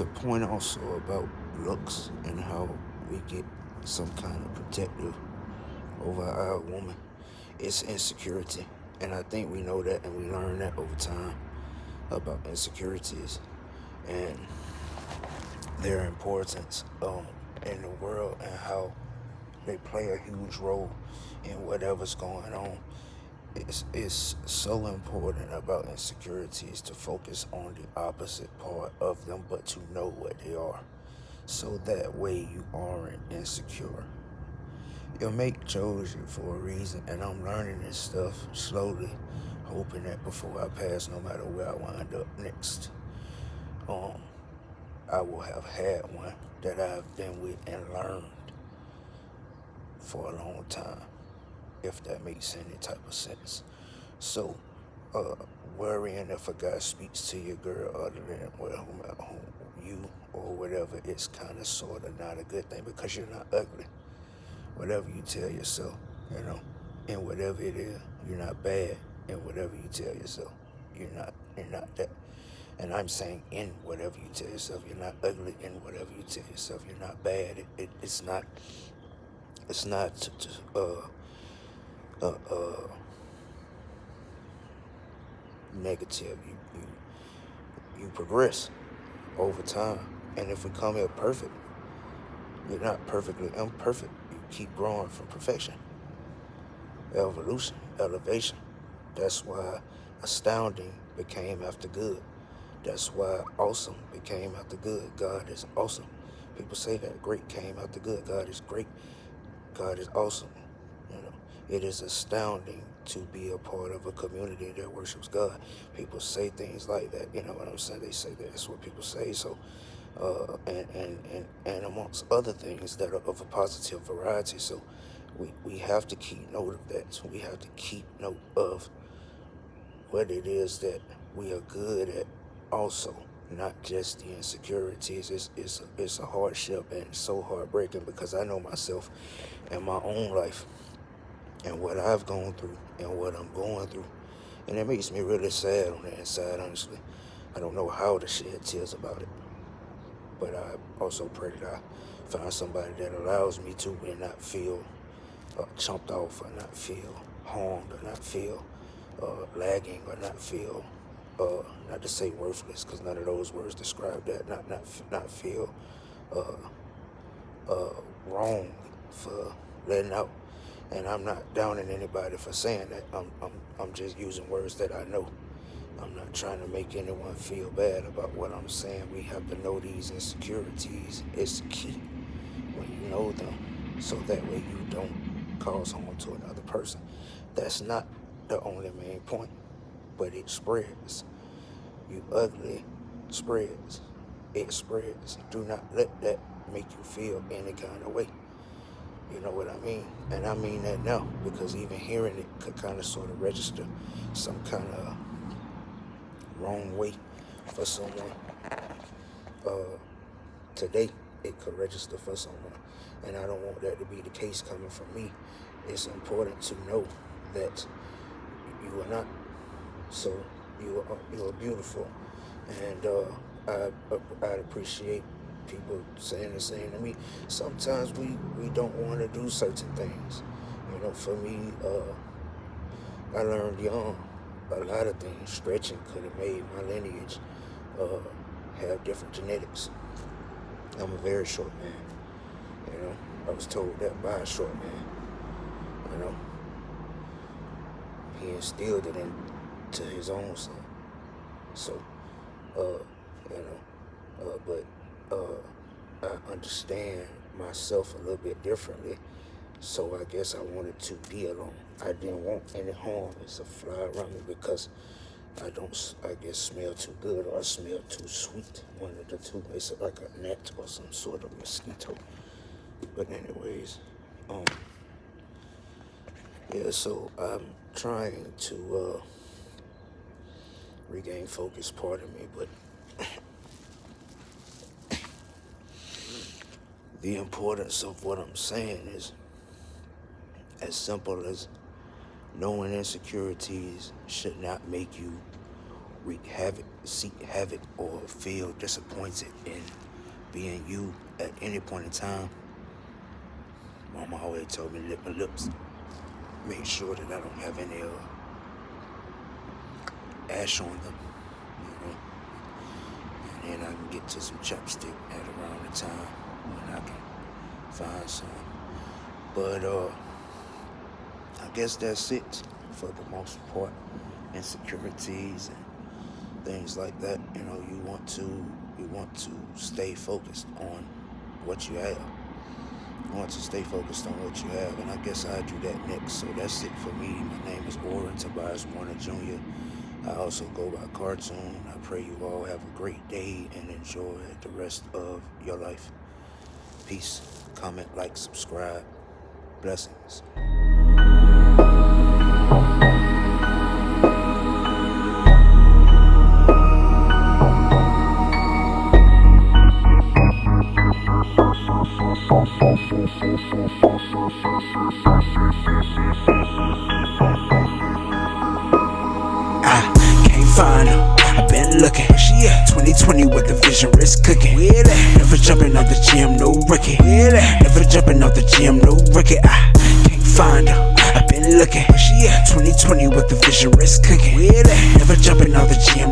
to point also about looks and how we get some kind of protective over our woman. It's insecurity. And I think we know that and we learn that over time about insecurities and their importance in the world and how they play a huge role in whatever's going on. It's so important about insecurities to focus on the opposite part of them, but to know what they are. So that way you aren't insecure. Your mate chose you for a reason, and I'm learning this stuff slowly, hoping that before I pass, no matter where I wind up next, um, I will have had one that I've been with and learned for a long time, if that makes any type of sense. So, uh, worrying if a guy speaks to your girl other than whom you or whatever, it's kind of sort of not a good thing because you're not ugly. Whatever you tell yourself, and whatever it is, you're not bad. And whatever you tell yourself, you're not that. And I'm saying in whatever you tell yourself, you're not ugly. In whatever you tell yourself, you're not bad. It's not negative. You progress over time. And if we come here perfect, you're not perfectly imperfect. You keep growing from perfection, evolution, elevation. That's why astounding became after good. That's why awesome became after good. God is awesome. People say that great came after good. God is great. God is awesome. It is astounding to be a part of a community that worships God. People say things like that. You know what I'm saying? They say that. That's what people say. So, and amongst other things that are of a positive variety. So, we have to keep note of that. So we have to keep note of what it is that we are good at also, not just the insecurities. It's a hardship and it's so heartbreaking because I know myself and my own life and what I've gone through and what I'm going through. And it makes me really sad on the inside, honestly. I don't know how to shed tears about it. But I also pray that I find somebody that allows me to and not feel chumped off or not feel harmed or not feel lagging or not feel, not to say worthless, because none of those words describe that. Not feel wrong for letting out. And I'm not downing anybody for saying that. I'm just using words that I know. I'm not trying to make anyone feel bad about what I'm saying. We have to know these insecurities. It's key when you know them, so that way you don't cause harm to another person. That's not the only main point, but it spreads. You ugly spreads. It spreads. Do not let that make you feel any kind of way. You know what I mean? And I mean that now, because even hearing it could kind of sort of register some kind of wrong way for someone. Today, it could register for someone. And I don't want that to be the case coming from me. It's important to know that you are not. So you are beautiful. And I'd appreciate people saying the same to me. Sometimes we don't want to do certain things. For me, I learned young a lot of things. Stretching could have made my lineage have different genetics. I'm a very short man. I was told that by a short man. You know, he instilled it into his own son. So, but I understand myself a little bit differently. So I guess I wanted to be alone. I didn't want any harm as a fly around me because I don't, I guess, smell too good or I smell too sweet. One of the two. It's like a gnat or some sort of mosquito. But anyways, yeah, so I'm trying to regain focus, pardon me, but the importance of what I'm saying is as simple as knowing insecurities should not make you seek havoc, or feel disappointed in being you at any point in time, Mama always told me to lick my lips, make sure that I don't have any ash on them, you know, and then I can get to some chapstick at around the time when I can find some. But I guess that's it for the most part. Insecurities and things like that. You know, you want to stay focused on what you have. You want to stay focused on what you have, and I guess I'll do that next. So that's it for me. My name is Warren Tobias Warner Jr. I also go by CarTune. I pray you all have a great day and enjoy the rest of your life. Peace. Comment, like, subscribe. Blessings. I can't find her. I've been looking. 2020 with the vision, risk cooking. Never jumping out the gym, no rookie. Never jumping out the gym, no rookie. I can't find her. I've been looking. 2020 with the vision, risk cooking. Never jumping out the gym.